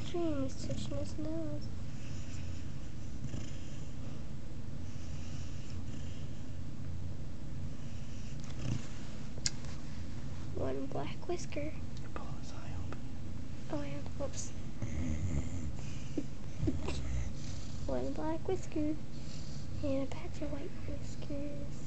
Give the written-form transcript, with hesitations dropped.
Patrick and he's touching his nose. One black whisker. Pull his eye open. Oh yeah, whoops. One black whisker and a patch of white whiskers.